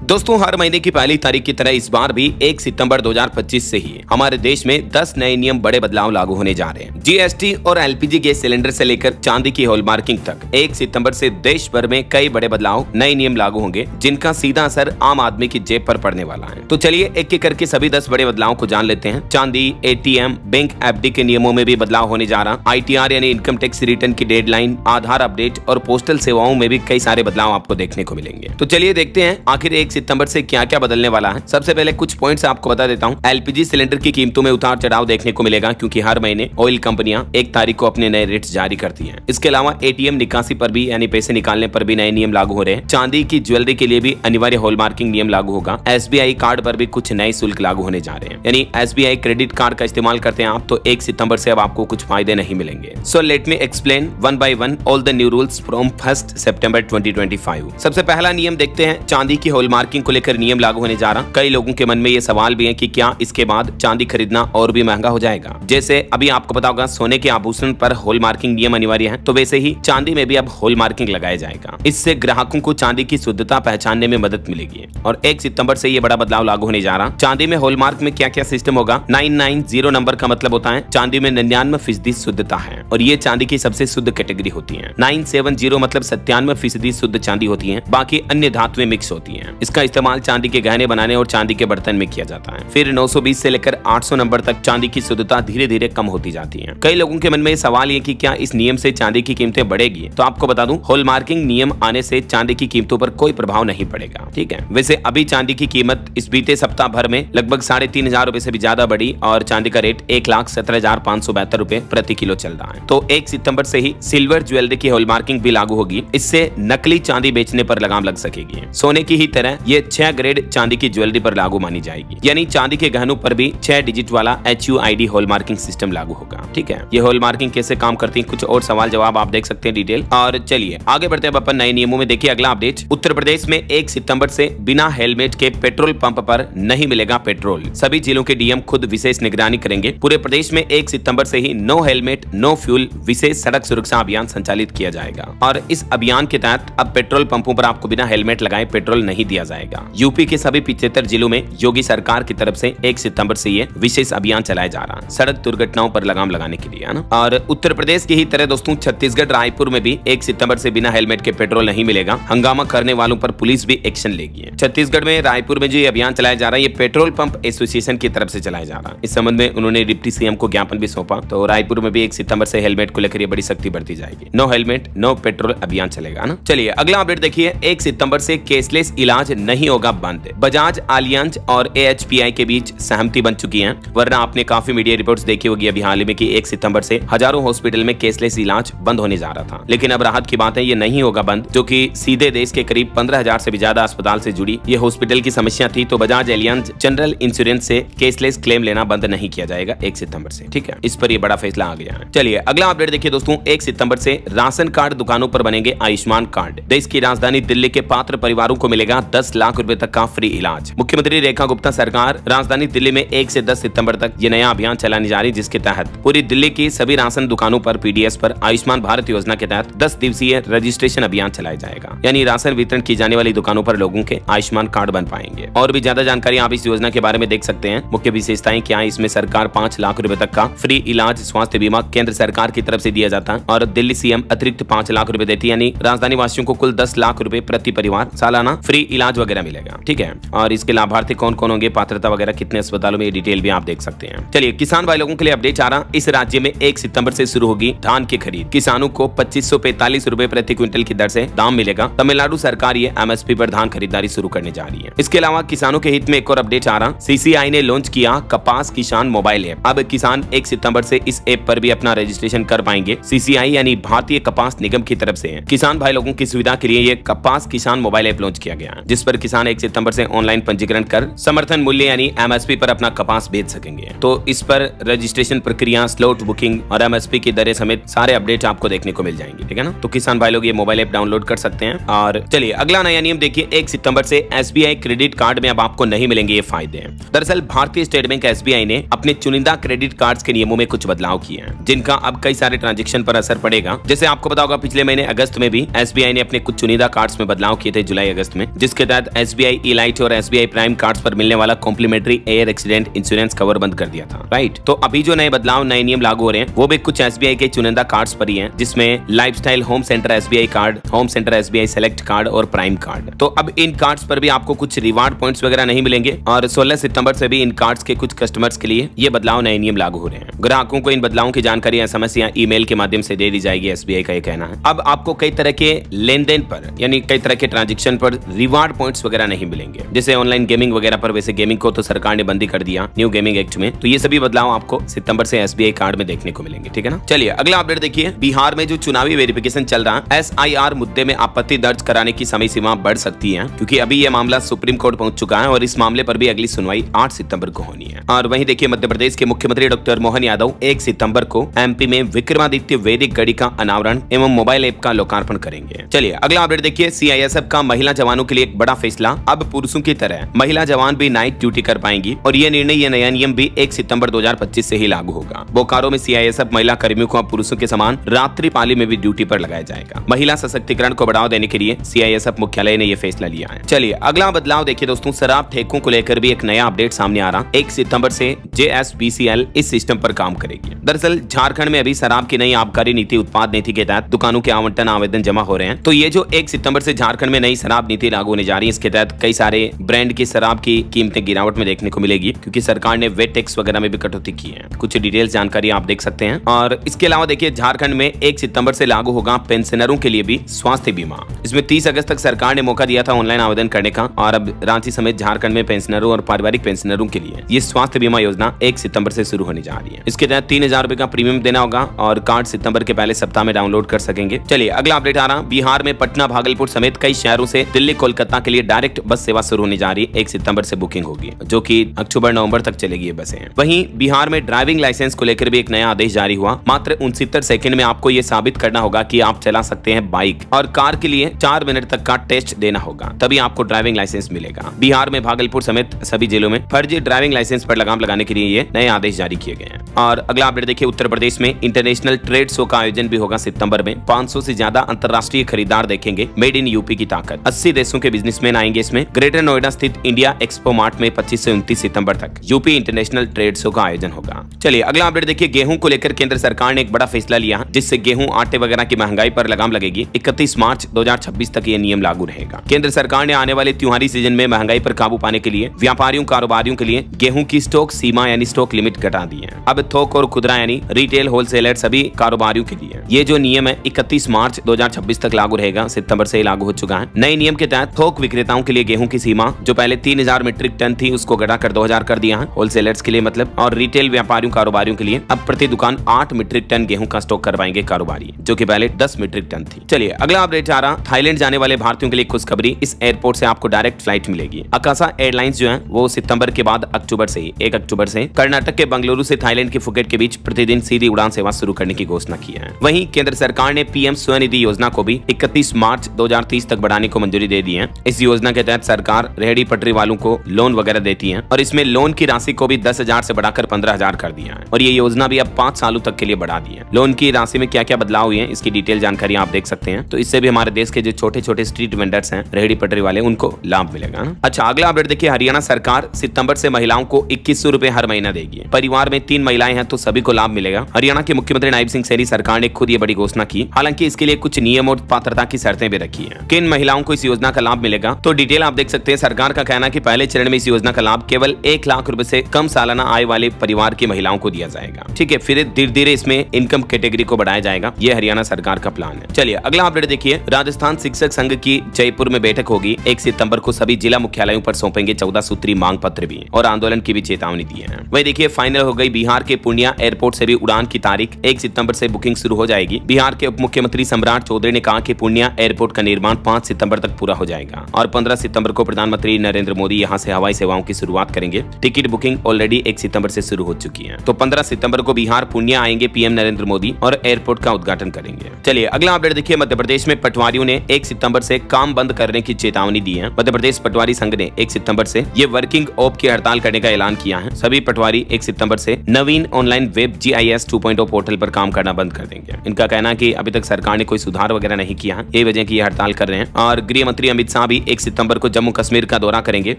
दोस्तों, हर महीने की पहली तारीख की तरह इस बार भी 1 सितंबर 2025 से ही हमारे देश में 10 नए नियम बड़े बदलाव लागू होने जा रहे हैं। जीएसटी और एलपीजी गैस सिलेंडर से लेकर चांदी की हॉलमार्किंग तक 1 सितंबर से देश भर में कई बड़े बदलाव, नए नियम लागू होंगे जिनका सीधा असर आम आदमी की जेब पर पड़ने वाला है। तो चलिए एक एक करके सभी 10 बड़े बदलाव को जान लेते हैं। चांदी, एटीएम, बैंक एफडी के नियमों में भी बदलाव होने जा रहा। आईटीआर यानी इनकम टैक्स रिटर्न की डेडलाइन, आधार अपडेट और पोस्टल सेवाओं में भी कई सारे बदलाव आपको देखने को मिलेंगे। तो चलिए देखते हैं आखिर 1 सितंबर से क्या क्या बदलने वाला है। सबसे पहले कुछ पॉइंट्स आपको बता देता हूं। एलपीजी सिलेंडर की कीमतों में उतार चढ़ाव देखने को मिलेगा क्योंकि हर महीने ऑयल कंपनियां 1 तारीख को अपने नए रेट्स जारी करती हैं। इसके अलावा एटीएम निकासी पर भी यानी पैसे निकालने पर भी नए नियम लागू हो रहे हैं। चांदी की ज्वेलरी के लिए भी अनिवार्य हॉलमार्किंग नियम लागू होगा। एसबीआई कार्ड पर भी कुछ नए शुल्क लागू होने जा रहे हैं। यानी एसबीआई क्रेडिट कार्ड का इस्तेमाल करते हैं आप तो 1 सितंबर से अब आपको कुछ फायदे नहीं मिलेंगे। So let me explain one by one all the new rules from 1 सितंबर 2025। सबसे पहला नियम देखते हैं। चांदी की हॉलमार्किंग को लेकर नियम लागू होने जा रहा। कई लोगों के मन में ये सवाल भी है कि क्या इसके बाद चांदी खरीदना और भी महंगा हो जाएगा। जैसे अभी आपको पता होगा सोने के आभूषण पर हॉलमार्किंग नियम अनिवार्य है, तो वैसे ही चांदी में भी अब हॉलमार्किंग लगाया जाएगा। इससे ग्राहकों को चांदी की शुद्धता पहचानने में मदद मिलेगी। और 1 सितंबर से ये बड़ा बदलाव लागू होने जा रहा। चांदी में हॉलमार्क में क्या क्या सिस्टम होगा। 990 नंबर का मतलब होता है चांदी में 99% शुद्धता है और ये चांदी की सबसे शुद्ध कैटेगरी होती है। 970 मतलब 97% शुद्ध चांदी होती है, बाकी अन्य धातुएं मिक्स होती हैं। इसका इस्तेमाल चांदी के गहने बनाने और चांदी के बर्तन में किया जाता है। फिर 920 से लेकर 800 नंबर तक चांदी की शुद्धता धीरे धीरे कम होती जाती है। कई लोगों के मन में सवाल ये कि क्या इस नियम से चांदी की कीमतें बढ़ेगी। तो आपको बता दूं, हॉलमार्किंग नियम आने से चांदी की कीमतों पर कोई प्रभाव नहीं पड़ेगा। ठीक है। वैसे अभी चांदी की कीमत इस बीते सप्ताह भर में लगभग 3500 रुपए से भी ज्यादा बढ़ी और चांदी का रेट 1,17,572 रुपए प्रति किलो चल रहा है। तो 1 सितंबर से ही सिल्वर ज्वेलरी की हॉलमार्किंग भी लागू होगी। इससे नकली चांदी बेचने पर लगाम लग सकेगी। सोने की ही तरह ये 6 ग्रेड चांदी की ज्वेलरी पर लागू मानी जाएगी। यानी चांदी के गहनों पर भी 6 डिजिट वाला HUID हॉलमार्किंग सिस्टम लागू होगा। ठीक है। ये हॉलमार्किंग कैसे काम करती है, कुछ और सवाल जवाब आप देख सकते हैं डिटेल। और चलिए आगे बढ़ते हैं अपन नए नियमों में। देखिए अगला अपडेट। उत्तर प्रदेश में 1 सितंबर से बिना हेलमेट के पेट्रोल पंप पर नहीं मिलेगा पेट्रोल। सभी जिलों के डीएम खुद विशेष निगरानी करेंगे। पूरे प्रदेश में 1 सितंबर से ही नो हेलमेट नो फ्यूल विशेष सड़क सुरक्षा अभियान संचालित किया जाएगा। और इस अभियान के तहत अब पेट्रोल पंपों पर आपको बिना हेलमेट लगाए पेट्रोल नहीं दिया जाएगा। यूपी के सभी 75 जिलों में योगी सरकार की तरफ से 1 सितंबर से ये विशेष अभियान चलाया जा रहा है सड़क दुर्घटनाओं पर लगाम लगाने के लिए, है ना। और उत्तर प्रदेश की ही तरह दोस्तों छत्तीसगढ़ रायपुर में भी 1 सितंबर से बिना हेलमेट के पेट्रोल नहीं मिलेगा। हंगामा करने वालों पर पुलिस भी एक्शन लेगी। छत्तीसगढ़ में रायपुर में जो ये अभियान चलाया जा रहा है ये पेट्रोल पंप एसोसिएशन की तरफ से चलाया जा रहा है। इस संबंध में उन्होंने डिप्टी सीएम को ज्ञापन भी सौंपा। तो रायपुर में भी 1 सितंबर से हेलमेट को लेकर ये बड़ी सख्ती बढ़ती जाएगी। नो हेलमेट नो पेट्रोल अभियान चलेगा ना। चलिए अगला अपडेट देखिए। 1 सितंबर से कैशलेस इलाज नहीं होगा बंद। बजाज, आलियांज और AHPI के बीच सहमति बन चुकी है। वरना आपने काफी मीडिया रिपोर्ट्स देखी होगी अभी हाल ही में कि 1 सितंबर से हजारों हॉस्पिटल में कैशलेस इलाज बंद होने जा रहा था। लेकिन अब राहत की बात है, ये नहीं होगा बंद, जो कि सीधे देश के करीब 15,000 से भी ज्यादा अस्पताल से जुड़ी ये हॉस्पिटल की समस्या थी। तो बजाज एलियांज जनरल इंश्योरेंस से कैशलेस क्लेम लेना बंद नहीं किया जाएगा 1 सितंबर से। ठीक है। इस पर ये बड़ा फैसला आ गया है। चलिए अगला अपडेट देखिए दोस्तों। 1 सितंबर से राशन कार्ड दुकानों पर बनेंगे आयुष्मान कार्ड। देश की राजधानी दिल्ली के पात्र परिवारों को मिलेगा 10 लाख रुपए तक का फ्री इलाज। मुख्यमंत्री रेखा गुप्ता सरकार राजधानी दिल्ली में 1 से 10 सितंबर तक ये नया अभियान चलाने जा रही, जिसके तहत पूरी दिल्ली की सभी राशन दुकानों पर PDS पर आयुष्मान भारत योजना के तहत 10 दिवसीय रजिस्ट्रेशन अभियान चलाया जाएगा। यानी राशन वितरण की जाने वाली दुकानों पर लोगों के आयुष्मान कार्ड बन पाएंगे। और भी ज्यादा जानकारी आप इस योजना के बारे में देख सकते हैं। मुख्य विशेषताएं क्या है इसमें, सरकार 5 लाख रुपए तक का फ्री इलाज स्वास्थ्य बीमा केंद्र सरकार की तरफ से दिया जाता है और दिल्ली CM अतिरिक्त 5 लाख रुपए देती है। यानी राजधानी वासियों को कुल 10 लाख रुपए प्रति परिवार सालाना फ्री इलाज वगैरह मिलेगा। ठीक है। और इसके लाभार्थी कौन कौन होंगे, पात्रता वगैरह कितने अस्पतालों में, ये डिटेल भी आप देख सकते हैं। चलिए किसान भाई लोगों के लिए अपडेट आ रहा। इस राज्य में 1 सितंबर से शुरू होगी धान की खरीद। किसानों को 2545 रुपए प्रति क्विंटल की दर से दाम मिलेगा। तमिलनाडु सरकार ये MSP पर धान खरीदारी शुरू करने जा रही है। इसके अलावा किसानों के हित में एक और अपडेट आ रहा। CCI ने लॉन्च किया कपास किसान मोबाइल ऐप। अब किसान 1 सितंबर से इस ऐप पर भी अपना रजिस्ट्रेशन कर पाएंगे। CCI यानी भारतीय कपास निगम की तरफ से किसान भाई लोगों की सुविधा के लिए ये कपास किसान मोबाइल ऐप लॉन्च किया गया है, जिस पर किसान 1 सितंबर से ऑनलाइन पंजीकरण कर समर्थन मूल्य यानी MSP पर अपना कपास बेच सकेंगे। तो इस पर रजिस्ट्रेशन प्रक्रिया, स्लॉट बुकिंग और MSP की दरें समेत सारे अपडेट आपको देखने को मिल जाएंगे। ठीक है ना। तो किसान भाई लोग ये मोबाइल ऐप डाउनलोड कर सकते हैं। और चलिए अगला नया नियम देखिए। 1 सितंबर से SBI क्रेडिट कार्ड में अब आपको नहीं मिलेंगे ये फायदे। दरअसल भारतीय स्टेट बैंक SBI ने अपने चुनिंदा क्रेडिट कार्ड्स के नियमों में कुछ बदलाव किए हैं, जिनका अब कई सारे ट्रांजैक्शन पर असर पड़ेगा। जैसे आपको पता होगा पिछले महीने अगस्त में भी SBI ने अपने कुछ चुनिंदा कार्ड्स में बदलाव किए थे जुलाई अगस्त में, जिसके तहत तहत SBI इलाइट और SBI प्राइम कार्ड्स पर मिलने वाला complimentary air accident insurance cover बंद कर दिया था। राइट, तो अभी जो नए बदलाव, नए नियम लागू हो रहे हैं वो भी कुछ SBI के चुनिंदा कार्ड्स पर ही हैं, जिसमें lifestyle home centre SBI card, home centre SBI select card और प्राइम कार्ड। तो अब इन कार्ड्स पर भी आपको कुछ रिवार्ड पॉइंट्स वगैरह नहीं मिलेंगे और 16 सितंबर से भी इन कार्ड्स के कुछ कस्टमर्स के लिए ये बदलाव, नए नियम लागू हो रहे हैं। ग्राहकों को इन बदलावों की जानकारी SMS या ईमेल के माध्यम से दे दी जाएगी, SBI का ये कहना है। अब आपको कई तरह के लेन देन पर, यानी कई तरह के ट्रांजेक्शन पर रिवार्ड पॉइंट्स वगैरह नहीं मिलेंगे, जैसे ऑनलाइन गेमिंग वगैरह पर। वैसे गेमिंग को तो सरकार ने बंदी कर दिया न्यू गेमिंग एक्ट में, तो ये सभी बदलाव आपको सितंबर से SBI कार्ड में देखने को मिलेंगे। ठीक है ना। चलिए अगला अपडेट देखिए। बिहार में जो चुनावी वेरिफिकेशन चल रहा है, SIR मुद्दे में आपत्ति दर्ज कराने की समय सीमा बढ़ सकती है, क्योंकि अभी यह मामला सुप्रीम कोर्ट पहुंच चुका है और इस मामले पर भी अगली सुनवाई 8 सितंबर को होनी है। और वहीं देखिए, मध्य प्रदेश के मुख्यमंत्री डॉक्टर मोहन यादव 1 सितंबर को MP में विक्रमादित्य वैदिक गढ़ी का अनावरण एवं मोबाइल ऐप का लोकार्पण करेंगे। चलिए अगला अपडेट देखिए। CISF का महिला जवानों के लिए एक बड़ा फैसला। अब पुरुषों की तरह महिला जवान भी नाइट ड्यूटी कर पाएंगी और ये निर्णय, ये नया नियम भी 1 सितंबर 2025 से ही लागू होगा। बोकारो में CISF महिला कर्मियों को अब पुरुषों के समान रात्रि पाली में भी ड्यूटी पर लगाया जाएगा। महिला सशक्तिकरण को बढ़ावा देने के लिए CISF मुख्यालय ने यह फैसला लिया है। चलिए अगला बदलाव देखिए दोस्तों। शराब ठेकों को लेकर भी एक नया अपडेट सामने आ रहा। 1 सितंबर से JSBCL इस सिस्टम पर काम करेगी। दरअसल झारखंड में अभी शराब की नई आबकारी नीति, उत्पाद नीति के तहत दुकानों के आवंटन आवेदन जमा हो रहे हैं। तो ये जो 1 सितंबर से झारखंड में नई शराब नीति लागू होने जा रही है, इसके तहत कई सारे ब्रांड की शराब की कीमतें गिरावट में देखने को मिलेगी, क्योंकि सरकार ने वेट टैक्स वगैरह में भी कटौती की है। कुछ डिटेल्स जानकारी आप देख सकते हैं। और इसके अलावा देखिए, झारखंड में 1 सितंबर से लागू होगा पेंशनरों के लिए भी स्वास्थ्य बीमा। इसमें 30 अगस्त तक सरकार ने मौका दिया था ऑनलाइन आवेदन करने का, और अब रांची समेत झारखंड में पेंशनरों और पारिवारिक पेंशनरों के लिए ये स्वास्थ्य बीमा योजना 1 सितंबर से शुरू होने जा रही है। इसके तहत 3000 रुपए का प्रीमियम देना होगा और कार्ड सितंबर के पहले सप्ताह में डाउनलोड कर सकेंगे। चलिए अगला अपडेट आ रहा। बिहार में पटना, भागलपुर समेत कई शहरों से दिल्ली, कोलकाता के लिए डायरेक्ट बस सेवा शुरू होने जा रही है। 1 सितंबर से बुकिंग होगी, जो कि अक्टूबर-नवंबर तक चलेगी ये बसें। वहीं बिहार में ड्राइविंग लाइसेंस को लेकर भी एक नया आदेश जारी हुआ। मात्र 69 सेकंड में आपको ये साबित करना होगा कि आप चला सकते हैं बाइक, और कार के लिए 4 मिनट तक का टेस्ट देना होगा, तभी आपको ड्राइविंग लाइसेंस मिलेगा। बिहार में भागलपुर समेत सभी जिलों में फर्जी ड्राइविंग लाइसेंस पर लगाम लगाने के लिए ये नए आदेश जारी किए गए हैं। और अगला अपडेट देखिए। उत्तर प्रदेश में इंटरनेशनल ट्रेड शो का आयोजन भी होगा सितंबर में। 500 से ज्यादा अंतर्राष्ट्रीय खरीदार देखेंगे मेड इन यूपी की ताकत। 80 देशों के बिजनेसमैन आएंगे इसमें। ग्रेटर नोएडा स्थित इंडिया एक्सपो मार्ट में 25 से 29 सितंबर तक यूपी इंटरनेशनल ट्रेड शो का आयोजन होगा। चलिए अगला अपडेट देखिए। गेहूं को लेकर केंद्र सरकार ने एक बड़ा फैसला लिया, जिससे गेहूं, आटे वगैरह की महंगाई पर लगाम लगेगी। 31 मार्च 2026 तक ये नियम लागू रहेगा। केंद्र सरकार ने आने वाले त्योहारी सीजन में महंगाई पर काबू पाने के लिए व्यापारियों, कारोबारियों के लिए गेहूं की स्टॉक सीमा यानी स्टॉक लिमिट घटा दी है। अब थोक और खुदरा यानी रिटेल, होलसेलर सभी कारोबारियों के लिए ये जो नियम है 31 मार्च 2026 तक लागू रहेगा। सितंबर से ही लागू हो चुका है। नए नियम के तहत थोक विक्रेताओं के लिए गेहूं की सीमा जो पहले 3000 मीट्रिक टन थी, उसको घटाकर 2000 कर दिया है होलसेलर्स के लिए मतलब। और रिटेल व्यापारियों, कारोबारियों के लिए अब प्रति दुकान 8 मीट्रिक टन गेहूं का स्टॉक कर पाएंगे कारोबारी, जो कि पहले 10 मीट्रिक टन थी। चलिए अगला अपडेट आ रहा। थाईलैंड जाने वाले भारतीयों के लिए खुशखबरी। इस एयरपोर्ट से आपको डायरेक्ट फ्लाइट मिलेगी। अकाशा एयरलाइंस जो है वो सितंबर के बाद 1 अक्टूबर से कर्नाटक के बंगलुरु से थाईलैंड के फुकेट के बीच प्रतिदिन सीधी उड़ान सेवा शुरू करने की घोषणा की है। वहीं केंद्र सरकार ने PM स्वनिधि योजना को भी 31 मार्च 2030 तक बढ़ाने को मंजूरी दे दी है। इस योजना के तहत सरकार रेहड़ी पटरी वालों को लोन वगैरह देती है, और इसमें लोन की राशि को भी 10,000 से बढ़ाकर 15,000 कर दिया है। और ये योजना भी अब 5 सालों तक के लिए बढ़ा दी है। लोन की राशि में क्या क्या बदलाव हुए हैं, इसकी डिटेल जानकारी आप देख सकते हैं। तो इससे भी हमारे देश के जो छोटे छोटे स्ट्रीट वेंडर्स हैं, रेहड़ी पटरी वाले, उनको लाभ मिलेगा ना। अच्छा अगला अपडेट देखिए। हरियाणा सरकार सितंबर से महिलाओं को 2100 रुपए हर महीना देगी। परिवार में 3 महिलाएं हैं तो सभी को लाभ मिलेगा। हरियाणा के मुख्यमंत्री नायब सिंह सैनी सरकार ने खुद ये बड़ी घोषणा की। हालांकि इसके लिए कुछ नियम और पात्रता की शर्तें भी रखी हैं। किन महिलाओं को इस योजना का लाभ मिलेगा, तो डिटेल आप देख सकते हैं। सरकार का कहना है कि पहले चरण में इस योजना का लाभ केवल 1 लाख रुपए से कम सालाना आय वाले परिवार की महिलाओं को दिया जाएगा। ठीक है, फिर धीरे धीरे इसमें इनकम कैटेगरी को बढ़ाया जाएगा। ये हरियाणा सरकार का प्लान है। चलिए अगला अपडेट देखिए। राजस्थान शिक्षक संघ की जयपुर में बैठक होगी। 1 सितंबर को सभी जिला मुख्यालयों पर सौंपेंगे 14 सूत्री मांग पत्र भी, और आंदोलन की भी चेतावनी दी है। वही देखिए फाइनल हो गई। बिहार के पूर्णिया एयरपोर्ट से भी उड़ान की तारीख 1 सितंबर से बुकिंग शुरू हो जाएगी। बिहार के उप मुख्यमंत्री सम्राट चौधरी ने कहा कि पूर्णिया एयरपोर्ट का निर्माण 5 सितंबर तक पूरा हो जाएगा, और 15 सितंबर को प्रधानमंत्री नरेंद्र मोदी यहां से हवाई सेवाओं की शुरुआत करेंगे। टिकट बुकिंग ऑलरेडी 1 सितंबर से शुरू हो चुकी है। तो 15 सितंबर को बिहार पूर्णिया आएंगे PM नरेंद्र मोदी और एयरपोर्ट का उद्घाटन करेंगे। चलिए अगला अपडेट देखिए। मध्य प्रदेश में पटवारियों ने 1 सितंबर से काम बंद करने की चेतावनी दी है। मध्य प्रदेश पटवारी संघ ने 1 सितंबर से ये वर्किंग ऑफ की हड़ताल करने का ऐलान किया है। सभी पटवारी 1 सितंबर से नवीन ऑनलाइन वेब GIS 2.0 पोर्टल पर काम करना बंद कर देंगे। इनका कहना है कि अभी तक सरकार ने कोई सुधार वगैरह नहीं किया है, यही वजह की हड़ताल कर रहे हैं। और गृह मंत्री अमित शाह भी 1 सितंबर को जम्मू कश्मीर का दौरा करेंगे।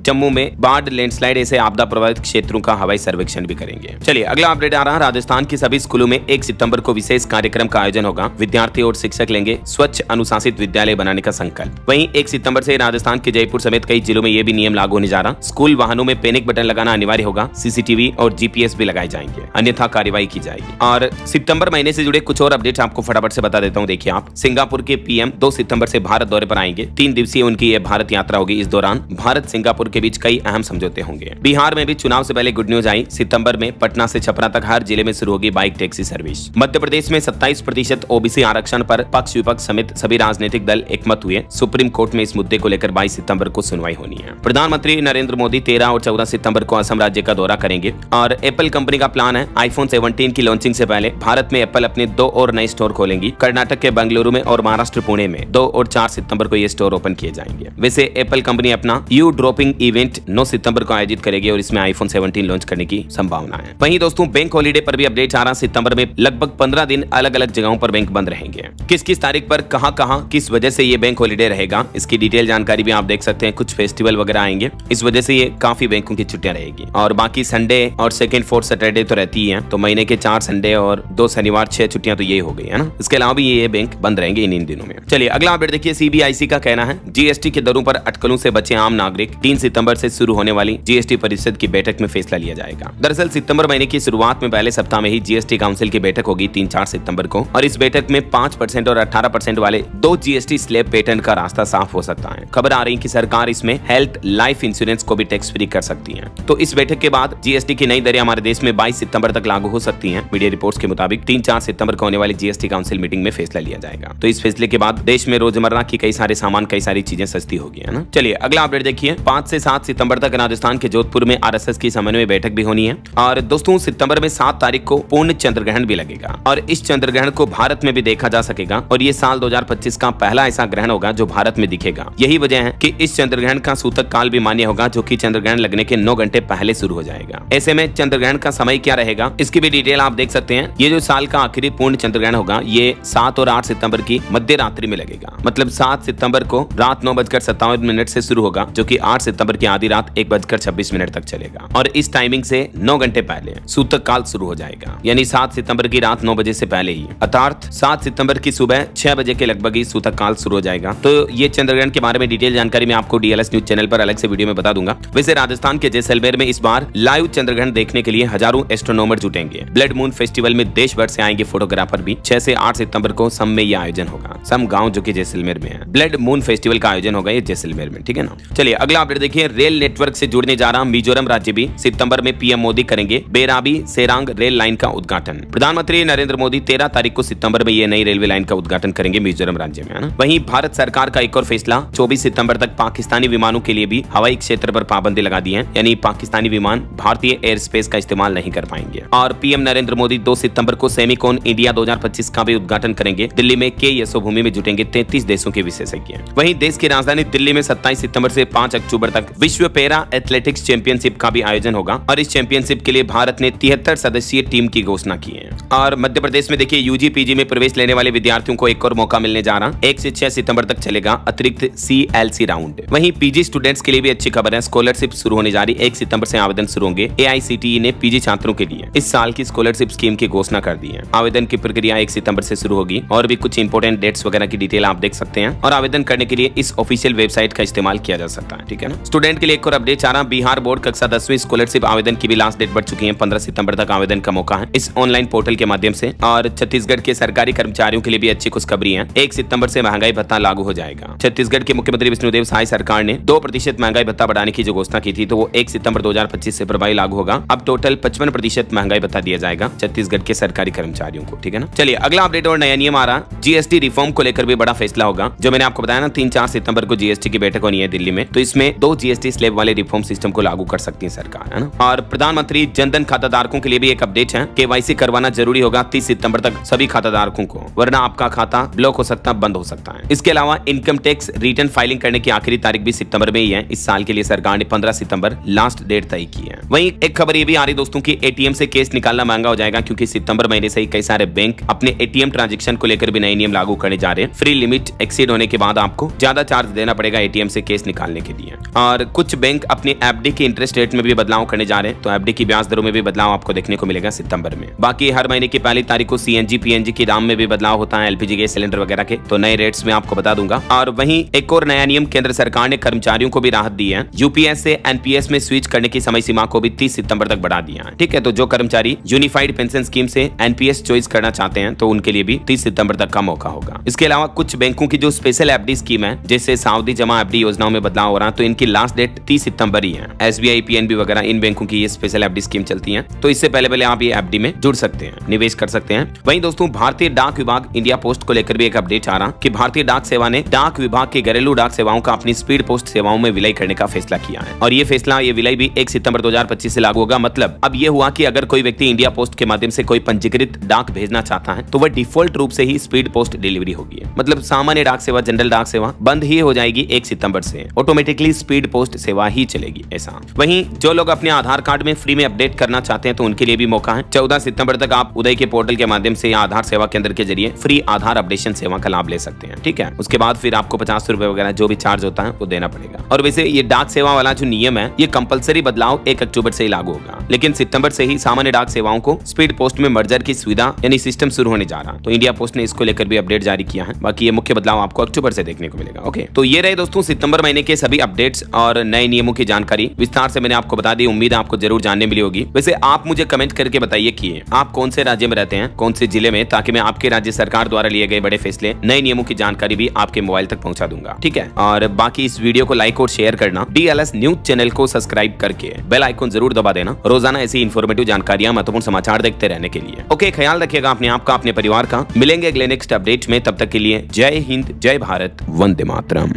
जम्मू में बाढ़, लैंडस्लाइड ऐसे आपदा प्रभावित क्षेत्रों का हवाई सर्वेक्षण भी करेंगे। चलिए अगला अपडेट आ रहा है। राजस्थान के सभी स्कूलों में 1 सितंबर को विशेष कार्यक्रम का आयोजन होगा। विद्यार्थी और शिक्षक लेंगे स्वच्छ अनुशासित विद्यालय बनाने का संकल्प। वहीं 1 सितंबर से राजस्थान के जयपुर समेत कई जिलों में यह भी नियम लागू होने जा रहा। स्कूल वाहनों में पैनिक बटन लगाना अनिवार्य होगा। सीसीटीवी और जीपीएस भी लगाए जाएंगे, अन्यथा कार्रवाई की जाएगी। और सितंबर महीने से जुड़े कुछ और अपडेट्स आपको फटाफट से बता देता हूं। देखिए आप, सिंगापुर के पीएम 2 सितंबर से भारत दौरे पर आएंगे। 3 दिवसीय उनकी यह भारत यात्रा होगी। इस दौरान भारत सिंगापुर के बीच कई अहम समझौते होंगे। बिहार में भी चुनाव से पहले गुड न्यूज आई। सितंबर में पटना से छपरा तक हर जिले में शुरू होगी bike taxi service. Madhya Pradesh में 27% ओबीसी आरक्षण पर पक्ष विपक्ष समेत सभी राजनीतिक दल एकमत हुए। सुप्रीम कोर्ट में इस मुद्दे को लेकर 22 सितंबर को सुनवाई होनी है। प्रधानमंत्री नरेंद्र मोदी 13 और 14 सितंबर को असम राज्य का दौरा करेंगे। और एप्पल कंपनी का प्लान है आईफोन 17 की लॉन्चिंग से पहले भारत में एप्पल अपने 2 और नए स्टोर खोलेंगी। कर्नाटक के बेंगलुरु में और महाराष्ट्र पुणे में 2 और 4 सितंबर को ये स्टोर ओपन किए जाएंगे। वैसे एप्पल कंपनी अपना यू ड्रॉपिंग इवेंट 9 सितंबर को आयोजित करेगी और इसमें आईफोन 17 लॉन्च करने की संभावना है। वहीं दोस्तों बैंक हॉलीडे पर भी अपडेट आ रहा। सितंबर में लगभग 15 दिन अलग अलग जगहों पर बैंक बंद रहेंगे। किस किस तारीख पर कहां किस वजह से ये बैंक हॉलीडे रहेगा, इसकी डिटेल जानकारी भी आप देख सकते हैं। कुछ फेस्टिवल वगैरह आएंगे, इस वजह से ये काफी बैंकों की छुट्टियां रहेगी। और बाकी संडे और सेकंड फोर्थ सैटरडे तो रहती ही है, तो महीने के 4 संडे और 2 शनिवार 6 छुट्टियां तो ये हो गई है ना। इसके अलावा भी ये बैंक बंद रहेंगे इन दिनों में। चलिए अगला अपडेट देखिए। सीबीआईसी का कहना है जीएसटी के दरों पर अटकलों से बचे आम नागरिक। 3 सितंबर से शुरू होने वाली जीएसटी परिषद की बैठक में फैसला लिया जाएगा। दरअसल सितंबर महीने की शुरुआत में पहले सप्ताह में ही जीएसटी काउंसिल की बैठक होगी 3-4 सितंबर को। और इस बैठक में 5% और 18% वाले 2 जीएसटी स्लैब पैटर्न का रास्ता साफ हो सकता है। खबर आ रही कि सरकार इसमें हेल्थ लाइफ इंश्योरेंस को भी टैक्स फ्री कर सकती है। तो इस बैठक के बाद जीएसटी की नई दरें हमारे देश में 22 सितंबर तक लागू हो सकती हैं। मीडिया रिपोर्ट्स के मुताबिक 3-4 सितंबर को होने वाली जीएसटी काउंसिल मीटिंग में फैसला लिया जाएगा। तो इस फैसले के बाद देश में रोजमर्रा की कई सारे सामान, कई सारी चीजें सस्ती होगी, है ना। चलिए अगला अपडेट देखिए। 5 से 7 सितंबर तक राजस्थान के जोधपुर में आरएसएस की समन्वय बैठक भी होनी है। और दोस्तों सितंबर में 7 तारीख को पूर्ण चंद्रग्रहण भी लगेगा और इस चंद्रग्रहण को भारत में भी देखा जा सकेगा। और ये साल 2025 का पहला ऐसा ग्रहण होगा जो भारत में दिखेगा। यही वजह है कि इस चंद्रग्रहण का सूतक काल भी मान्य होगा, जो कि चंद्रग्रहण लगने के 9 घंटे पहले शुरू हो जाएगा। ऐसे में चंद्रग्रहण का समय क्या रहेगा, इसकी भी डिटेल आप देख सकते हैं। ये जो साल का आखिरी पूर्ण चंद्रग्रहण होगा ये 7 और 8 सितंबर की मध्य रात्रि में लगेगा। मतलब 7 सितंबर को रात 9:57 से शुरू होगा, जो कि 8 सितंबर की आधी रात 1:26 तक चलेगा। और इस टाइमिंग से 9 घंटे पहले सूतक काल शुरू हो जाएगा, यानी 7 सितंबर की रात 9 बजे से पहले ही, अर्थात 7 सितंबर की सुबह 6 बजे के लगभग ही सूतक काल शुरू हो जाएगा। तो ये चंद्रग्रहण के बारे में डिटेल जानकारी मैं आपको डीएलएस न्यूज चैनल पर अलग से वीडियो में बता दूंगा। वैसे राजस्थान के जैसलमेर में इस बार लाइव चंद्रग्रहण देखने के लिए हजारों एस्ट्रोनॉमर जुटेंगे। ब्लड मून फेस्टिवल में देश भर से आएंगे फोटोग्राफर भी। 6 से 8 सितंबर को सम में यह आयोजन होगा। सम गांव जो कि जैसलमेर में है। ब्लड मून फेस्टिवल का आयोजन होगा ये जैसलमेर में, ठीक है ना। चलिए अगला अपडेट देखिए। रेल नेटवर्क से जुड़ने जा रहा मिजोरम राज्य भी सितंबर में पीएम मोदी करेंगे बेराबी सेरांग रेल लाइन का उद्घाटन। प्रधानमंत्री नरेंद्र मोदी 13 तारीख को सितंबर में ये नई रेलवे लाइन का उद्घाटन करेंगे मिजोरम राज्य में, है ना। वहीं भारत सरकार का एक और फैसला, 24 सितंबर तक पाकिस्तानी विमानों के लिए भी हवाई क्षेत्र पर पाबंदी लगा दी है, यानी पाकिस्तानी विमान भारतीय एयर स्पेस का इस्तेमाल नहीं कर पाएंगे। और पीएम नरेंद्र मोदी 2 सितंबर को सेमिकॉन इंडिया 2025 का भी उद्घाटन करेंगे। दिल्ली में के यशोभूमि में जुटेंगे 33 देशों के विशेषज्ञ। वहीं देश की राजधानी दिल्ली में 27 सितंबर से 5 अक्टूबर तक विश्व पैरा एथलेटिक्स चैंपियनशिप का भी आयोजन होगा। और इस चैंपियनशिप के लिए भारत ने 73 सदस्यीय टीम की घोषणा की है। और मध्य प्रदेश में देखिए यूजी पीजी में प्रवेश लेने वाले विद्यार्थियों को एक और मौका मिलने जा रहा। 1 से 6 सितंबर तक चलेगा अतिरिक्त CLC राउंड। वहीं पीजी स्टूडेंट्स के लिए भी अच्छी खबर है, स्कॉलरशिप शुरू होने जा रही। 1 सितंबर से आवेदन शुरू होंगे। AICTE ने पीजी छात्रों के लिए इस साल की स्कॉलरशिप स्कीम की घोषणा कर दी है। आवेदन की प्रक्रिया 1 सितंबर से शुरू होगी। और भी कुछ इंपोर्टेंट डेट्स वगैरह की डिटेल आप देख सकते हैं। और आवेदन करने के लिए इस ऑफिशियल वेबसाइट का इस्तेमाल किया जा सकता है, ठीक है ना। स्टूडेंट के लिए एक और अपडेट आ रहा। बिहार बोर्ड कक्षा 10वीं स्कॉलरशिप आवेदन की भी लास्ट डेट बढ़ चुकी है। 15 सितंबर तक आवेदन का मौका है इस ऑनलाइन पोर्टल के माध्यम से। और छत्तीसगढ़ के सरकारी कर्मचारियों के लिए भी अच्छी खुशखबरी है। 1 सितंबर से महंगाई भत्ता लागू हो जाएगा। छत्तीसगढ़ के मुख्यमंत्री विष्णुदेव साय सरकार ने 2% महंगाई भत्ता बढ़ाने की जो घोषणा की थी, तो वो 1 सितंबर 2025 से प्रभावी लागू होगा। अब टोटल 55% महंगाई भत्ता दिया जाएगा छत्तीसगढ़ के सरकारी कर्मचारियों को, ठीक है ना। चलिए अगला अपडेट और नया नियम आ रहा। जीएसटी रिफॉर्म को लेकर भी बड़ा फैसला होगा। जो मैंने आपको बताया ना 3-4 सितंबर को जीएसटी की बैठक होनी है दिल्ली में, तो इसमें 2 जीएसटी स्लैब वाले रिफॉर्म सिस्टम को लागू कर सकती है सरकार, है ना। और प्रधानमंत्री जनधन खाता धारकों के लिए भी एक अपडेट है। KYC करवाना जरूरी होगा 30 सितंबर तक सभी खाता धारकों को, वरना आपका खाता ब्लॉक हो सकता है, बंद हो सकता है। इसके अलावा इनकम टैक्स रिटर्न फाइलिंग करने की आखिरी तारीख भी सितंबर में ही है। इस साल के लिए सरकार ने 15 सितंबर लास्ट डेट तय की है। वहीं एक खबर ये भी आ रही दोस्तों की ATM से कैश निकालना महंगा हो जाएगा, क्योंकि सितंबर महीने से ही कई सारे बैंक अपने ATM ट्रांजैक्शन को लेकर भी नए नियम लागू करने जा रहे हैं। फ्री लिमिट एक्सीड होने के बाद आपको ज्यादा चार्ज देना पड़ेगा एटीएम से कैश निकालने के लिए। और कुछ बैंक अपनी एफडी के इंटरेस्ट रेट में भी बदलाव करने जा रहे हैं, तो एफडी की ब्याज दरों में भी बदलाव आपको देखने को मिलेगा सितंबर में। बाकी हर महीने की पहली तारीख को सीएनजी पीएनजी के दाम में भी बदलाव होता है, एलपीजी गैस सिलेंडर वगैरह के, तो नए रेट्स में आपको बता दूंगा। और वहीं एक और नया नियम केंद्र सरकार ने कर्मचारियों को भी राहत दी है, यूपीएस से एनपीएस में स्विच करने की समय सीमा को भी 30 सितंबर तक बढ़ा दिया है। ठीक है, तो जो कर्मचारी यूनिफाइड पेंशन स्कीम से एनपीएस चॉइस करना चाहते हैं तो उनके लिए भी 30 सितंबर तक का मौका होगा। इसके अलावा कुछ बैंकों की जो स्पेशल एफडी स्कीम है, जैसे सावधि जमा एफडी योजनाओं में बदलाव हो रहा है, तो इनकी लास्ट डेट 30 सितंबर ही है। एसबीआई पीएनबी वगैरह इन बैंकों की ये स्पेशल एफडी स्कीम चलती है, तो इससे पहले आप ये एफडी में जुड़ सकते हैं, निवेश कर सकते हैं। वहीं दोस्तों भारतीय डाक विभाग इंडिया पोस्ट को लेकर भी एक अपडेट आ रहा कि भारतीय डाक सेवा ने डाक विभाग के घरेलू डाक सेवाओं का अपनी स्पीड पोस्ट सेवाओं में विलय करने का फैसला किया है। और ये विलय भी 1 सितंबर 2025 से लागू होगा। मतलब अब ये हुआ कि अगर कोई व्यक्ति इंडिया पोस्ट के माध्यम से कोई पंजीकृत डाक भेजना चाहता है तो वह डिफॉल्ट रूप से ही स्पीड पोस्ट डिलीवरी होगी। मतलब सामान्य डाक सेवा, जनरल डाक सेवा बंद ही हो जाएगी 1 सितंबर से, ऑटोमेटिकली स्पीड पोस्ट सेवा ही चलेगी ऐसा। वहीं जो लोग अपने आधार कार्ड में फ्री में अपडेट करना चाहते हैं तो उनके लिए भी मौका है। 14 सितंबर तक आप उदय के पोर्टल के माध्यम से या आधार सेवा केंद्र के जरिए फ्री आधार अपडेशन सेवा का लाभ ले सकते हैं। ठीक है, उसके बाद फिर आपको 50 रुपए वगैरह जो भी चार्ज होता है वो देना पड़ेगा। और वैसे ये डाक सेवा वाला जो नियम है ये कंपलसरी बदलाव 1 अक्टूबर से ही लागू होगा, लेकिन सितंबर से ही सामान्य डाक सेवाओं को स्पीड पोस्ट में मर्जर की सुविधा यानी सिस्टम शुरू होने जा रहा। तो इंडिया पोस्ट ने इसको लेकर भी अपडेट जारी किया है। बाकी ये मुख्य बदलाव आपको अक्टूबर से देखने को मिलेगा। ओके, तो ये रहे दोस्तों सितंबर महीने के सभी अपडेट्स और नए नियमों की जानकारी विस्तार से मैंने आपको बता दी। उम्मीद है आपको जरूर जानने मिली होगी। वैसे आप मुझे कमेंट करके बताइए कि आप कौन से राज्य में रहते हैं, कौन से जिले में, ताकि मैं आपके राज्य सरकार द्वारा लिए गए बड़े फैसले, नए नियमों की जानकारी भी आपके मोबाइल तक पहुंचा दूंगा। ठीक है, और बाकी इस वीडियो को लाइक और शेयर करना, डीएलएस न्यूज चैनल को सब्सक्राइब करके बेल आइकन जरूर दबा देना, रोजाना ऐसी इन्फॉर्मेटिव जानकारियां, महत्वपूर्ण समाचार देखते रहने के लिए। ओके, ख्याल रखिएगा अपने आप का, अपने परिवार का। मिलेंगे अगले नेक्स्ट अपडेट में, तब तक के लिए जय हिंद, जय भारत, वंदे मातरम।